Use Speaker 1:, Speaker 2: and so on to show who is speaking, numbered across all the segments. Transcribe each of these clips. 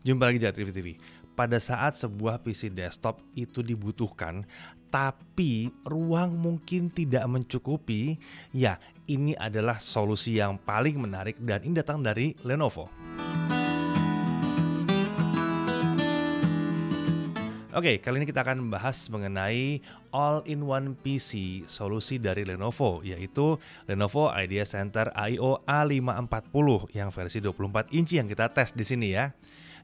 Speaker 1: Jumpa lagi di Trivia TV. Pada saat sebuah PC desktop itu dibutuhkan, tapi ruang mungkin tidak mencukupi, ya ini adalah solusi yang paling menarik dan ini datang dari Lenovo. Oke, kali ini kita akan membahas mengenai all-in-one PC solusi dari Lenovo, yaitu Lenovo Idea Center AIO A540 yang versi 24 inci yang kita tes di sini ya.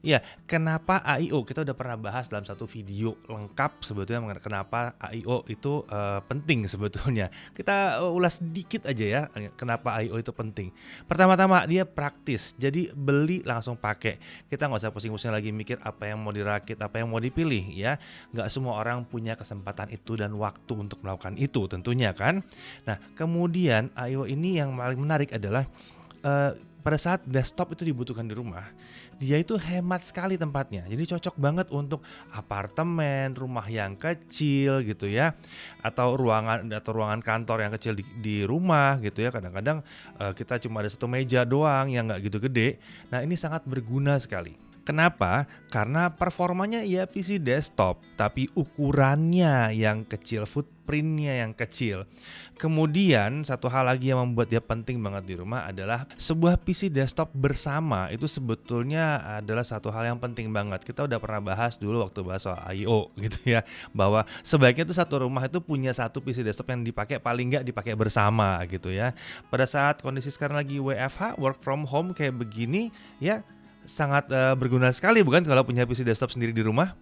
Speaker 1: Ya, kenapa AIO? Kita udah pernah bahas dalam satu video lengkap sebetulnya kenapa AIO itu penting sebetulnya. Kita ulas sedikit aja ya, kenapa AIO itu penting. Pertama-tama dia praktis, jadi beli langsung pakai. Kita nggak usah pusing-pusing lagi mikir apa yang mau dirakit, apa yang mau dipilih ya. Nggak semua orang punya kesempatan itu dan waktu untuk melakukan itu tentunya kan. Nah, kemudian AIO ini yang paling menarik adalah pada saat desktop itu dibutuhkan di rumah, dia itu hemat sekali tempatnya. Jadi cocok banget untuk apartemen, rumah yang kecil gitu ya, atau ruangan kantor yang kecil di rumah gitu ya. Kadang-kadang kita cuma ada satu meja doang yang nggak gitu gede. Nah, ini sangat berguna sekali. Kenapa? Karena performanya ya PC desktop, tapi ukurannya yang kecil, footprintnya yang kecil. Kemudian satu hal lagi yang membuat dia penting banget di rumah adalah sebuah PC desktop bersama itu sebetulnya adalah satu hal yang penting banget. Kita udah pernah bahas dulu waktu bahas soal I/O gitu ya, bahwa sebaiknya tuh satu rumah itu punya satu PC desktop yang dipakai paling nggak dipakai bersama gitu ya. Pada saat kondisi sekarang lagi WFH, work from home kayak begini ya, sangat berguna sekali bukan kalau punya PC desktop sendiri di rumah?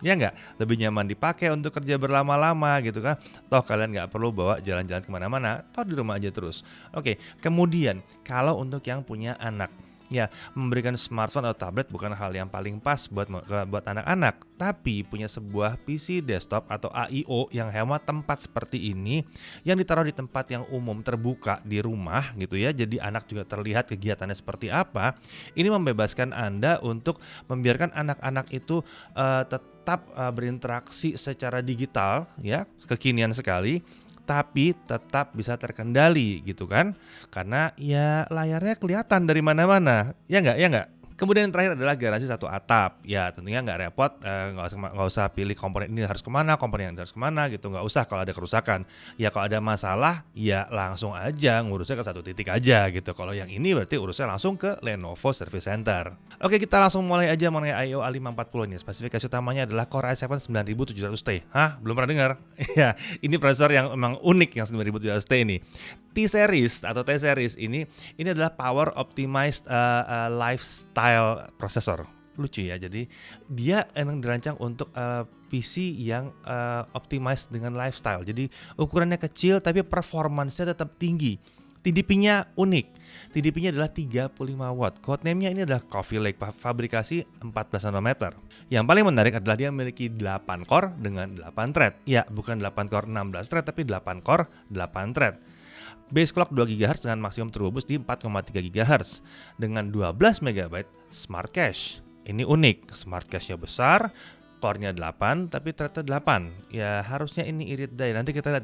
Speaker 1: Ya nggak? Lebih nyaman dipakai untuk kerja berlama-lama gitu kan. Toh kalian nggak perlu bawa jalan-jalan kemana-mana, toh di rumah aja terus. Oke, kemudian kalau untuk yang punya anak, ya, memberikan smartphone atau tablet bukan hal yang paling pas buat anak-anak, tapi punya sebuah PC desktop atau AIO yang hemat tempat seperti ini, yang ditaruh di tempat yang umum terbuka di rumah gitu ya, jadi anak juga terlihat kegiatannya seperti apa. Ini membebaskan Anda untuk membiarkan anak-anak itu tetap berinteraksi secara digital ya, kekinian sekali, tapi tetap bisa terkendali gitu kan, karena ya layarnya kelihatan dari mana-mana, ya nggak. Kemudian yang terakhir adalah garansi satu atap. Ya tentunya nggak repot, nggak usah pilih komponen ini harus kemana, komponen yang harus kemana gitu, nggak usah kalau ada kerusakan. Ya kalau ada masalah ya langsung aja ngurusnya ke satu titik aja gitu. Kalau yang ini berarti urusnya langsung ke Lenovo Service Center. Oke, kita langsung mulai aja mengenai AIO A540 ini. Spesifikasi utamanya adalah Core i7 9700T. Hah? Belum pernah dengar? Ya, ini prosesor yang memang unik yang 9700T ini. T-series atau T-series ini adalah power optimized lifestyle processor. Lucu ya, jadi dia emang dirancang untuk PC yang optimized dengan lifestyle. Jadi ukurannya kecil tapi performance-nya tetap tinggi. TDP-nya unik. TDP-nya adalah 35 watt. Codename-nya ini adalah Coffee Lake, fabrikasi 14 nanometer. Yang paling menarik adalah dia memiliki 8 core dengan 8 thread. Ya, bukan 8 core 16 thread tapi 8 core 8 thread. Base clock 2 GHz dengan maksimum turbo boost di 4,3 GHz dengan 12 MB Smart Cache. Ini unik, Smart Cache-nya besar, core-nya 8 tapi thread-nya 8. Ya harusnya ini irit daya. Nanti kita lihat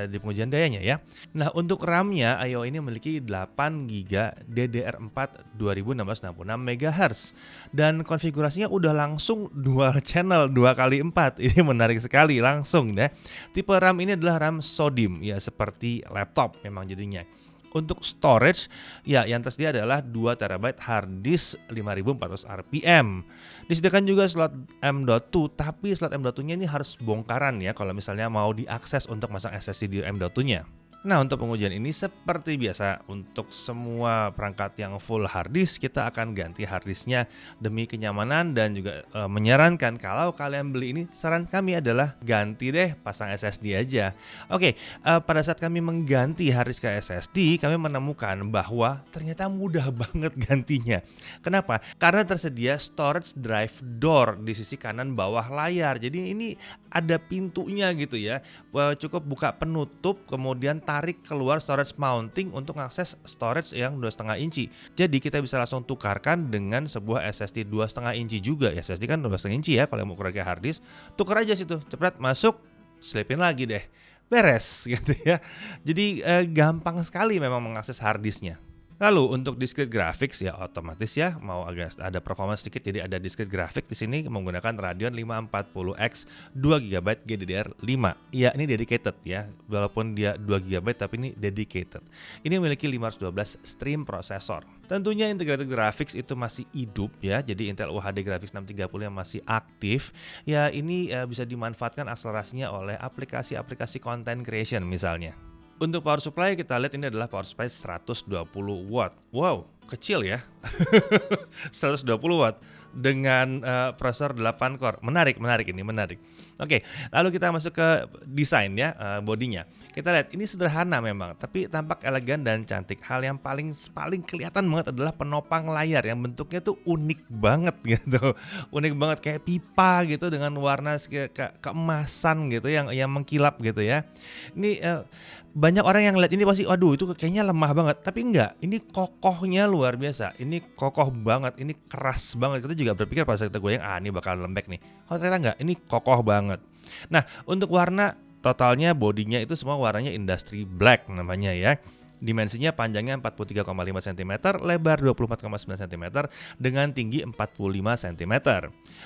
Speaker 1: di pengujian dayanya ya. Nah, untuk RAM-nya AIO ini memiliki 8 GB DDR4 2666 MHz dan konfigurasinya udah langsung dual channel 2x4. Ini menarik sekali langsung deh. Tipe RAM ini adalah RAM SODIMM ya, seperti laptop memang jadinya. Untuk storage, ya yang tersedia adalah 2 TB hard disk 5400 RPM. Disediakan juga slot M.2, tapi slot M.2-nya ini harus bongkaran ya kalau misalnya mau diakses untuk masang SSD di M.2-nya. Nah, untuk pengujian ini seperti biasa untuk semua perangkat yang full hard disk, kita akan ganti hard disknya demi kenyamanan dan juga menyarankan kalau kalian beli ini, saran kami adalah ganti deh, pasang SSD aja. Oke, pada saat kami mengganti hard disk ke SSD, kami menemukan bahwa ternyata mudah banget gantinya. Kenapa? Karena tersedia storage drive door di sisi kanan bawah layar. Jadi ini ada pintunya gitu ya. Cukup buka penutup, kemudian tarik keluar storage mounting untuk mengakses storage yang 2,5 inci. Jadi kita bisa langsung tukarkan dengan sebuah SSD 2,5 inci juga. Ya, SSD kan 2,5 inci ya kalau mau pakai hard disk. Tukar aja situ, cepet masuk, selipin lagi deh. Beres gitu ya. Jadi gampang sekali memang mengakses hard disknya. Lalu untuk discrete graphics ya otomatis ya mau agak ada performance sedikit, jadi ada discrete graphics di sini menggunakan Radeon 540X 2 GB GDDR5. Ya ini dedicated ya, walaupun dia 2 GB tapi ini dedicated. Ini memiliki 512 stream prosesor. Tentunya integrated graphics itu masih hidup ya, jadi Intel UHD Graphics 630 yang masih aktif. Ya ini bisa dimanfaatkan akselerasinya oleh aplikasi-aplikasi content creation misalnya. Untuk power supply kita lihat ini adalah power supply 120 watt. Wow, kecil ya. 120 watt dengan prosesor 8 core. Menarik ini, menarik. Oke, lalu kita masuk ke desain ya, bodinya. Kita lihat ini sederhana memang, tapi tampak elegan dan cantik. Hal yang paling kelihatan banget adalah penopang layar yang bentuknya tuh unik banget gitu. Unik banget kayak pipa gitu dengan warna keemasan gitu yang mengkilap gitu ya. Ini banyak orang yang lihat ini pasti waduh itu kayaknya lemah banget, tapi enggak, ini kokohnya luar biasa, ini kokoh banget, ini keras banget. Kita juga berpikir pas kita goyang ini bakal lembek nih, oh ternyata enggak, ini kokoh banget. Nah untuk warna totalnya bodinya itu semua warnanya industry black namanya ya. Dimensinya panjangnya 43,5 cm, lebar 24,9 cm dengan tinggi 45 cm.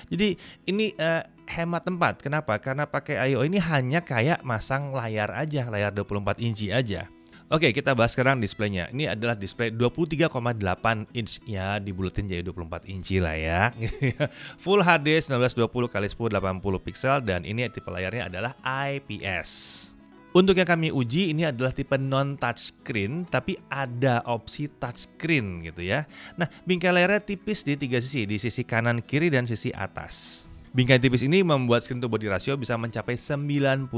Speaker 1: Jadi ini hemat tempat. Kenapa? Karena pakai I/O ini hanya kayak masang layar aja, layar 24 inci aja. Oke, kita bahas sekarang displaynya. Ini adalah display 23,8 inch ya, dibuletin jadi 24 inci lah ya. Full HD 1920x1080 pixel dan ini tipe layarnya adalah IPS. Untuk yang kami uji ini adalah tipe non touchscreen tapi ada opsi touchscreen gitu ya. Nah, bingkai layarnya tipis di 3 sisi, di sisi kanan, kiri dan sisi atas. Bingkai tipis ini membuat screen to body ratio bisa mencapai 93%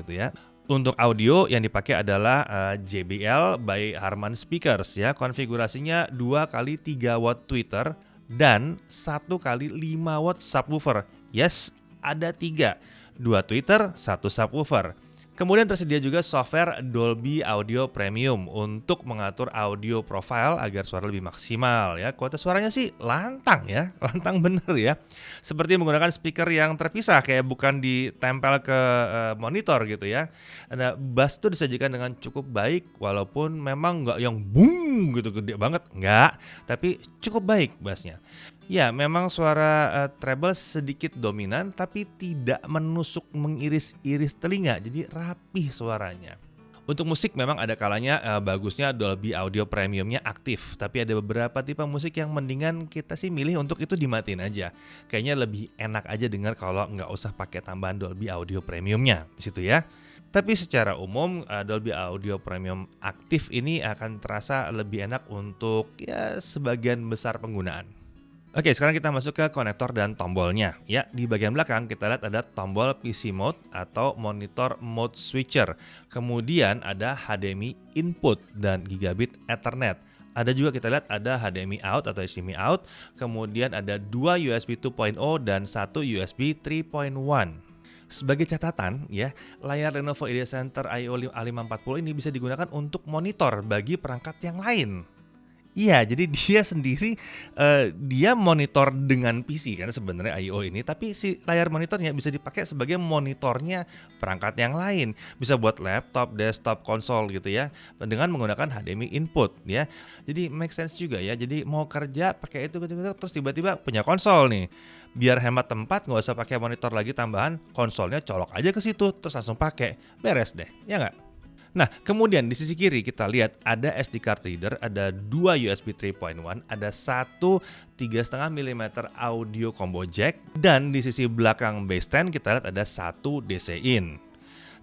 Speaker 1: gitu ya. Untuk audio yang dipakai adalah JBL by Harman Speakers ya. Konfigurasinya 2x3 watt tweeter dan 1x5 watt subwoofer. Yes, ada 3. 2 tweeter, 1 subwoofer. Kemudian tersedia juga software Dolby Audio Premium untuk mengatur audio profile agar suara lebih maksimal ya. Kualitas suaranya sih lantang ya, lantang bener ya. Seperti menggunakan speaker yang terpisah kayak bukan ditempel ke monitor gitu ya. Nah, bass tuh disajikan dengan cukup baik walaupun memang nggak yang boom gitu gede banget, nggak. Tapi cukup baik bassnya. Ya, memang suara treble sedikit dominan tapi tidak menusuk mengiris-iris telinga, jadi rapih suaranya. Untuk musik memang ada kalanya bagusnya Dolby Audio Premiumnya aktif, tapi ada beberapa tipe musik yang mendingan kita sih milih untuk itu dimatiin aja. Kayaknya lebih enak aja dengar kalau nggak usah pakai tambahan Dolby Audio Premiumnya di situ ya. Tapi secara umum Dolby Audio Premium aktif ini akan terasa lebih enak untuk ya sebagian besar penggunaan. Oke, sekarang kita masuk ke konektor dan tombolnya. Ya, di bagian belakang kita lihat ada tombol PC mode atau monitor mode switcher. Kemudian ada HDMI input dan gigabit Ethernet. Ada juga kita lihat ada HDMI out atau HDMI out. Kemudian ada 2 USB 2.0 dan 1 USB 3.1. Sebagai catatan ya, layar Lenovo Idea Center IO A540 ini bisa digunakan untuk monitor bagi perangkat yang lain. Iya, jadi dia sendiri dia monitor dengan PC kan sebenarnya I/O ini, tapi si layar monitornya bisa dipakai sebagai monitornya perangkat yang lain. Bisa buat laptop, desktop, konsol gitu ya, dengan menggunakan HDMI input ya. Jadi make sense juga ya. Jadi mau kerja pakai itu terus tiba-tiba punya konsol nih. Biar hemat tempat nggak usah pakai monitor lagi tambahan, konsolnya colok aja ke situ terus langsung pakai. Beres deh, ya nggak? Nah, kemudian di sisi kiri kita lihat ada SD card reader, ada 2 USB 3.1, ada 1 3,5 mm audio combo jack, dan di sisi belakang base stand kita lihat ada 1 DC in.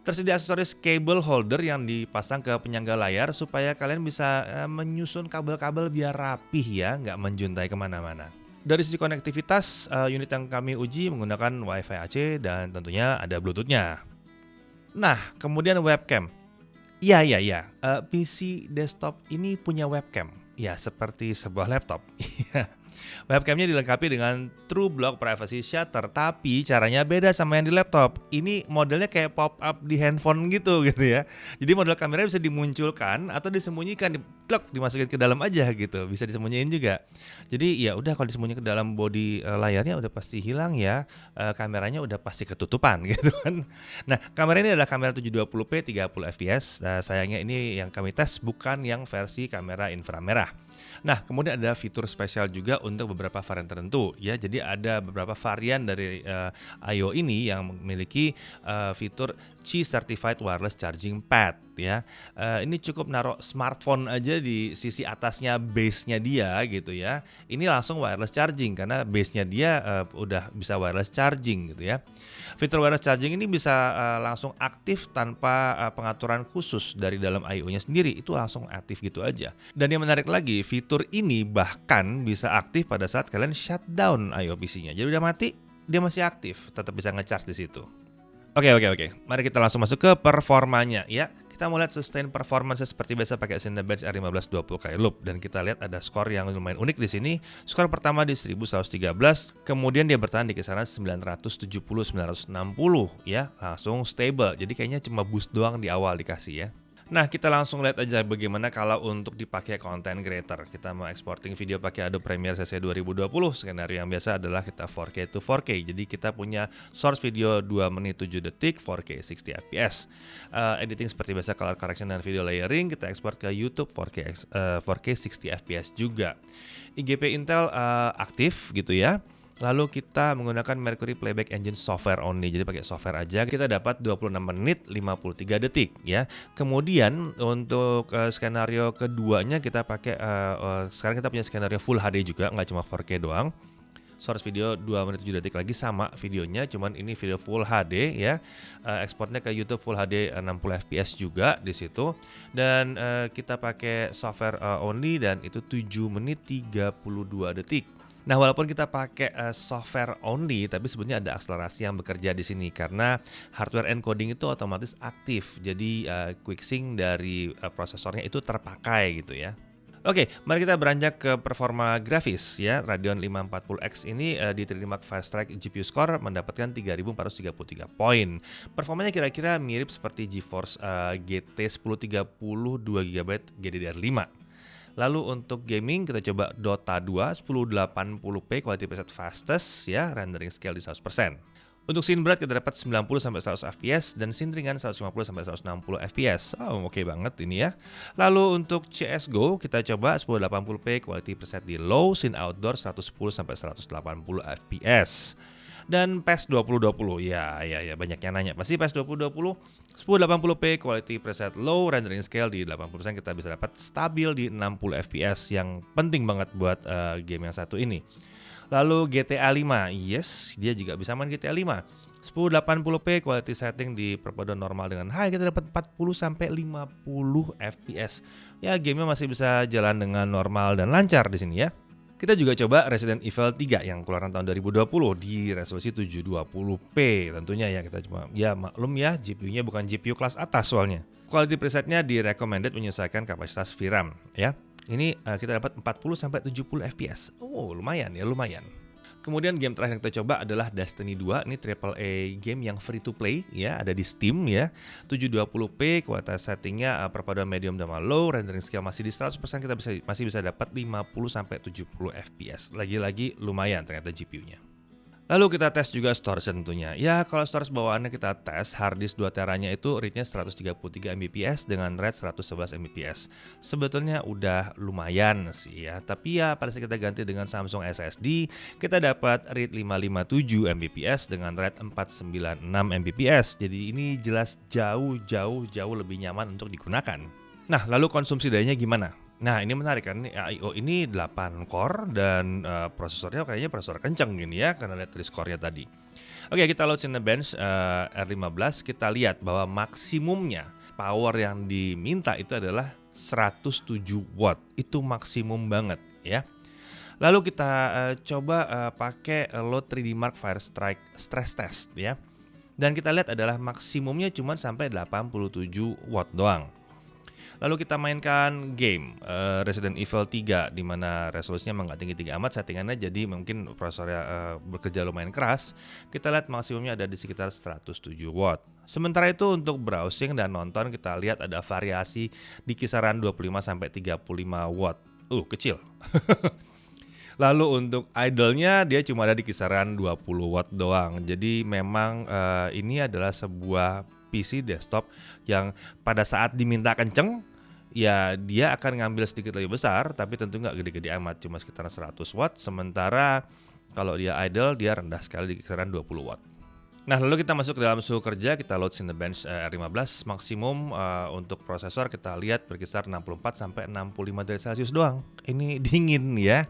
Speaker 1: Tersedia aksesoris cable holder yang dipasang ke penyangga layar supaya kalian bisa menyusun kabel-kabel biar rapih ya, nggak menjuntai kemana-mana. Dari sisi konektivitas, unit yang kami uji menggunakan Wi-Fi AC dan tentunya ada Bluetooth-nya. Nah, kemudian webcam. Iya. PC desktop ini punya webcam. Ya, seperti sebuah laptop. Webcamnya dilengkapi dengan True Block Privacy Shutter, tapi caranya beda sama yang di laptop. Ini modelnya kayak pop up di handphone gitu ya. Jadi model kameranya bisa dimunculkan atau disembunyikan, dimasukin ke dalam aja gitu. Bisa disembunyiin juga. Jadi ya udah kalau disembunyikan ke dalam body layarnya udah pasti hilang ya. Kameranya udah pasti ketutupan gitu kan. Nah, kamera ini adalah kamera 720p 30 fps. Nah, sayangnya ini yang kami tes bukan yang versi kamera inframerah. Nah, kemudian ada fitur spesial juga untuk beberapa varian tertentu ya. Jadi ada beberapa varian dari I/O ini yang memiliki fitur Qi Certified Wireless Charging Pad ya. Ini cukup naruh smartphone aja di sisi atasnya base-nya dia gitu ya. Ini langsung wireless charging karena base-nya dia udah bisa wireless charging gitu ya. Fitur wireless charging ini bisa langsung aktif tanpa pengaturan khusus dari dalam I/O-nya sendiri. Itu langsung aktif gitu aja. Dan yang menarik lagi, fitur ini bahkan bisa aktif pada saat kalian shutdown I/O PC-nya. Jadi udah mati, dia masih aktif, tetap bisa nge-charge di situ. Oke. Mari kita langsung masuk ke performanya ya. Kita mau lihat sustain performance seperti biasa pakai Cinebench R15 20 kali loop, dan kita lihat ada skor yang lumayan unik di sini. Skor pertama di 1113, kemudian dia bertahan di kisaran 970-960 ya, langsung stable. Jadi kayaknya cuma boost doang di awal dikasih ya. Nah, kita langsung lihat aja bagaimana kalau untuk dipakai content creator. Kita mau exporting video pakai Adobe Premiere CC 2020. Skenario yang biasa adalah kita 4K to 4K. Jadi kita punya source video 2 menit 7 detik 4K 60 fps. Editing seperti biasa, color correction dan video layering kita ekspor ke YouTube 4K 60 fps juga. IGP Intel aktif gitu ya. Lalu kita menggunakan Mercury Playback Engine software only. Jadi pakai software aja kita dapat 26 menit 53 detik ya. Kemudian untuk skenario keduanya kita pakai sekarang kita punya skenario Full HD juga, nggak cuma 4K doang. Source video 2 menit 7 detik lagi sama videonya, cuman ini video Full HD ya. Ekspornya ke YouTube Full HD 60 fps juga di situ. Dan kita pakai software only dan itu 7 menit 32 detik. Nah, walaupun kita pakai software only, tapi sebenarnya ada akselerasi yang bekerja di sini karena hardware encoding itu otomatis aktif. Jadi quick sync dari prosesornya itu terpakai gitu ya. Oke, mari kita beranjak ke performa grafis ya. Radeon 540X ini di 3D Mark Fast Track GPU Score mendapatkan 3433 poin. Performanya kira-kira mirip seperti GeForce GT 1030 2GB GDDR5. Lalu untuk gaming kita coba Dota 2 1080p quality preset fastest ya, rendering scale di 100%. Untuk scene berat kita dapat 90-100 fps dan scene ringan 150-160 fps. Oke banget ini ya. Lalu untuk CS:GO kita coba 1080p quality preset di low, scene outdoor 110-180 fps. Dan PES 2020 ya banyak yang nanya pasti PES 2020 1080p quality preset low, rendering scale di 80%, kita bisa dapat stabil di 60 fps yang penting banget buat game yang satu ini. Lalu GTA 5, yes dia juga bisa main GTA 5 1080p quality setting di perpaduan normal dengan high, kita dapat 40-50 fps. Ya gamenya masih bisa jalan dengan normal dan lancar di sini ya. Kita juga coba Resident Evil 3 yang keluaran tahun 2020 di resolusi 720p tentunya ya. Kita cuma ya maklum ya, GPU-nya bukan GPU kelas atas soalnya. Quality presetnya di recommended menyesuaikan kapasitas VRAM ya. Ini kita dapat 40-70 fps. Lumayan. Kemudian game terakhir yang kita coba adalah Destiny 2. Ini AAA game yang free to play ya, ada di Steam ya. 720p kualitas settingnya perpaduan medium dan low, rendering scale masih di 100%, kita masih bisa dapat 50-70 fps. Lagi-lagi lumayan ternyata GPU-nya. Lalu kita tes juga storage tentunya. Ya kalau storage bawaannya kita tes, harddisk 2 teranya itu read-nya 133 Mbps dengan RAID 111 Mbps. Sebetulnya udah lumayan sih ya, tapi ya pada saat kita ganti dengan Samsung SSD, kita dapat read 557 Mbps dengan RAID 496 Mbps. Jadi ini jelas jauh lebih nyaman untuk digunakan. Nah, lalu konsumsi dayanya gimana? Nah, ini menarik kan, I/O ini 8 core dan prosesornya kayaknya prosesor kencang gini ya, karena lihat dari skornya tadi. Oke, kita load Cinebench R15, kita lihat bahwa maksimumnya power yang diminta itu adalah 107 watt. Itu maksimum banget ya. Lalu kita coba pakai load 3D Mark Firestrike stress test ya. Dan kita lihat adalah maksimumnya cuma sampai 87 watt doang. Lalu kita mainkan game Resident Evil 3 di mana resolusinya memang nggak tinggi-tinggi amat settingannya, jadi mungkin prosesornya bekerja lumayan keras. Kita lihat maksimumnya ada di sekitar 107 watt. Sementara itu untuk browsing dan nonton kita lihat ada variasi di kisaran 25 sampai 35 watt. Kecil. Lalu untuk idle-nya dia cuma ada di kisaran 20 watt doang. Jadi memang ini adalah sebuah PC desktop yang pada saat diminta kenceng, ya dia akan ngambil sedikit lebih besar, tapi tentu nggak gede-gede amat, cuma sekitar 100 watt. Sementara kalau dia idle, dia rendah sekali di kisaran 20 watt. Nah, lalu kita masuk ke dalam suhu kerja, kita load Cinebench R15 maksimum untuk prosesor kita lihat berkisar 64 sampai 65 derajat Celcius doang. Ini dingin ya.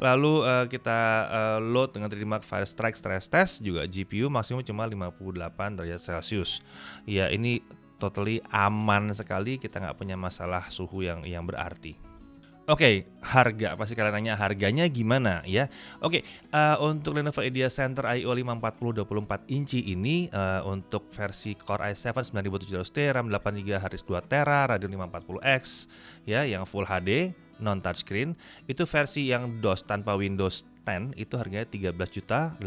Speaker 1: Lalu kita load dengan 3D Mark Firestrike Stress Test juga GPU maksimum cuma 58 derajat Celcius. Ya, ini totally aman sekali, kita nggak punya masalah suhu yang berarti. Oke, harga. Pasti kalian nanya harganya gimana ya. Oke, untuk Lenovo Idea Center IO 540 24 inci ini untuk versi Core i7 9700T, RAM 8GB, HDD 2TB, Radeon 540X ya, yang Full HD, non touchscreen. Itu versi yang DOS tanpa Windows 10 itu harganya 13.899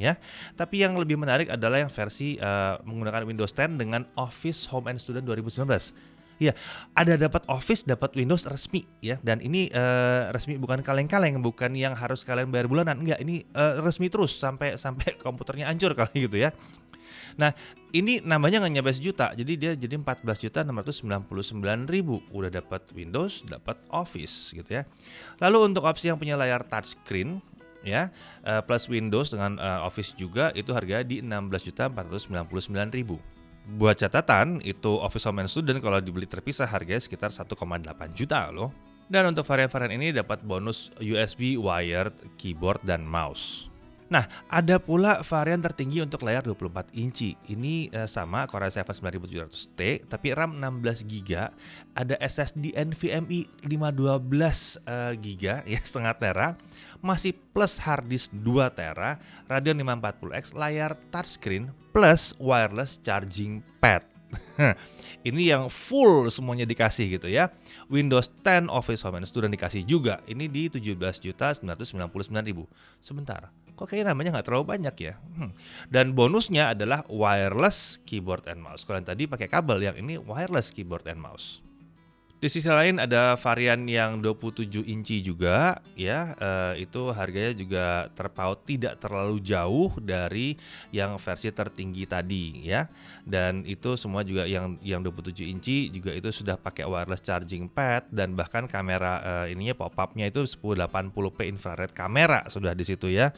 Speaker 1: ya. Tapi yang lebih menarik adalah yang versi menggunakan Windows 10 dengan Office Home and Student 2019. Ya, ada dapat Office, dapat Windows resmi ya, dan ini resmi, bukan kaleng-kaleng, bukan yang harus kalian bayar bulanan, enggak, ini resmi terus sampai komputernya hancur kali gitu ya. Nah, ini nambahnya nggak nyampe sejuta, jadi dia jadi 14.699.000, udah dapat Windows, dapat Office gitu ya. Lalu untuk opsi yang punya layar touchscreen ya, plus Windows dengan Office juga, itu harganya di 16.499.000. Buat catatan, itu Office Home and Student kalau dibeli terpisah harganya sekitar 1,8 juta loh. Dan untuk varian-varian ini dapat bonus USB wired keyboard dan mouse. Nah, ada pula varian tertinggi untuk layar 24 inci. Ini sama Core i7 9700T, tapi RAM 16GB, ada SSD NVMe 512GB ya, setengah tera, masih plus harddisk 2 tera, Radeon 540X, layar touchscreen plus wireless charging pad. Ini yang full semuanya dikasih gitu ya. Windows 10, Office Home and Student dikasih juga. Ini di 17.999.000. Sebentar, kok kayaknya namanya nggak terlalu banyak ya. Dan bonusnya adalah wireless keyboard and mouse. Kalau yang tadi pakai kabel, yang ini wireless keyboard and mouse. Di sisi lain ada varian yang 27 inci juga ya, itu harganya juga terpaut tidak terlalu jauh dari yang versi tertinggi tadi ya. Dan itu semua juga yang 27 inci juga itu sudah pakai wireless charging pad, dan bahkan kamera ininya pop-up-nya itu 1080p infrared kamera sudah di situ ya.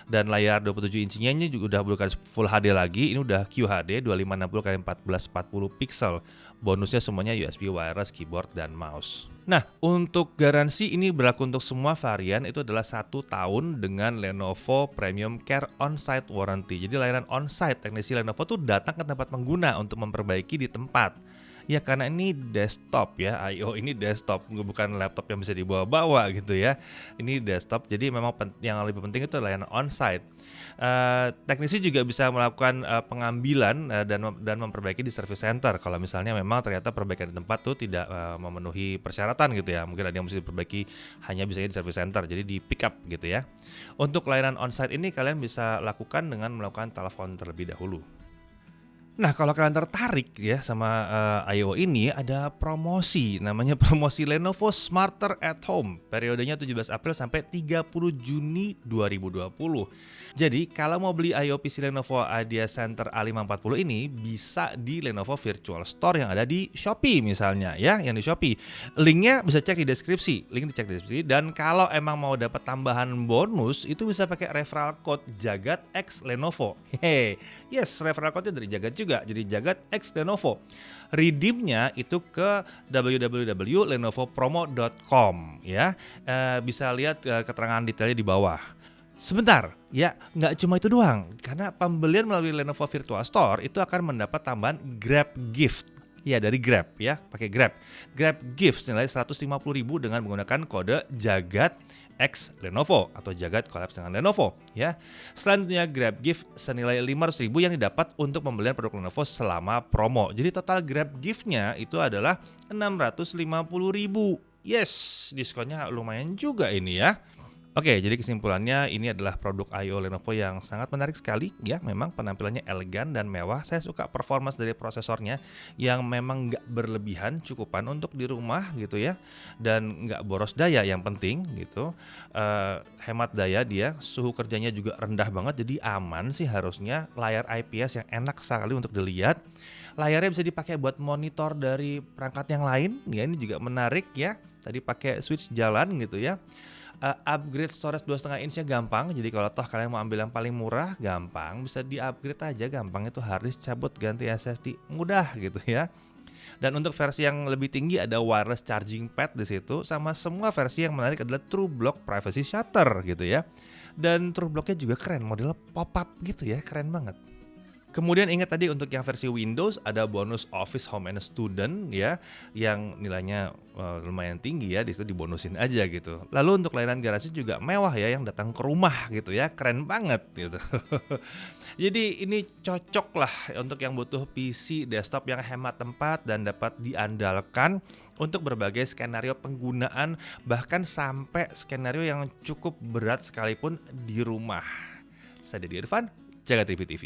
Speaker 1: Dan layar 27 incinya ini juga udah bukan Full HD lagi, ini udah QHD 2560x1440 pixel. Bonusnya semuanya USB wireless keyboard dan mouse. Nah, untuk garansi ini berlaku untuk semua varian, itu adalah 1 tahun dengan Lenovo Premium Care On-Site Warranty. Jadi layanan on-site, teknisi Lenovo tuh datang ke tempat pengguna untuk memperbaiki di tempat. Ya karena ini desktop ya, IO ini desktop, bukan laptop yang bisa dibawa-bawa gitu ya. Ini desktop, jadi memang yang lebih penting itu layanan on-site. Teknisi juga bisa melakukan pengambilan dan memperbaiki di service center. Kalau misalnya memang ternyata perbaikan di tempat tuh tidak memenuhi persyaratan gitu ya. Mungkin ada yang mesti diperbaiki hanya bisa di service center, jadi di pick up gitu ya. Untuk layanan on-site ini kalian bisa lakukan dengan melakukan telepon terlebih dahulu. Nah, kalau kalian tertarik ya sama IO ini, ada promosi, namanya promosi Lenovo Smarter at Home. Periodenya 17 April sampai 30 Juni 2020. Jadi, kalau mau beli IO PC Lenovo Idea Center A540 ini bisa di Lenovo Virtual Store yang ada di Shopee misalnya ya, yang di Shopee. Linknya bisa cek di deskripsi, dicek di deskripsi. Dan kalau emang mau dapat tambahan bonus, itu bisa pakai referral code Jagat X Lenovo. Hehe, yes, referral code-nya dari Jagat juga, jadi Jagat X Lenovo. Redeemnya itu ke www.lenovopromo.com ya. Bisa lihat keterangan detailnya di bawah. Sebentar, ya nggak cuma itu doang, karena pembelian melalui Lenovo Virtual Store itu akan mendapat tambahan Grab Gift. Ya, dari Grab ya, pakai Grab. Grab Gift nilai 150.000 dengan menggunakan kode Jagat X Lenovo atau Jagat collabs dengan Lenovo ya. Selanjutnya Grab gift senilai 500.000 yang didapat untuk pembelian produk Lenovo selama promo. Jadi total Grab gift-nya itu adalah 650.000. Yes, diskonnya lumayan juga ini ya. Oke, jadi kesimpulannya ini adalah produk I/O Lenovo yang sangat menarik sekali ya. Memang penampilannya elegan dan mewah. Saya suka performance dari prosesornya yang memang nggak berlebihan, cukupan untuk di rumah gitu ya. Dan nggak boros daya yang penting gitu. Hemat daya dia, suhu kerjanya juga rendah banget jadi aman sih harusnya. Layar IPS yang enak sekali untuk dilihat. Layarnya bisa dipakai buat monitor dari perangkat yang lain. Ya ini juga menarik ya. Tadi pakai switch jalan gitu ya. Upgrade storage 2,5 inch-nya gampang. Jadi kalau toh kalian mau ambil yang paling murah, gampang, bisa di-upgrade aja gampang, itu harddisk cabut ganti SSD mudah gitu ya. Dan untuk versi yang lebih tinggi ada wireless charging pad di situ, sama semua versi yang menarik adalah TrueBlock privacy shutter gitu ya. Dan TrueBlock-nya juga keren, modelnya pop-up gitu ya, keren banget. Kemudian ingat tadi untuk yang versi Windows ada bonus Office Home and Student ya, yang nilainya lumayan tinggi ya, di situ dibonusin aja gitu. Lalu untuk layanan garasi juga mewah ya, yang datang ke rumah gitu ya, keren banget gitu. Jadi ini cocok lah untuk yang butuh PC desktop yang hemat tempat dan dapat diandalkan untuk berbagai skenario penggunaan, bahkan sampai skenario yang cukup berat sekalipun di rumah. Saya Dedi Irfan, Jagat TV TV.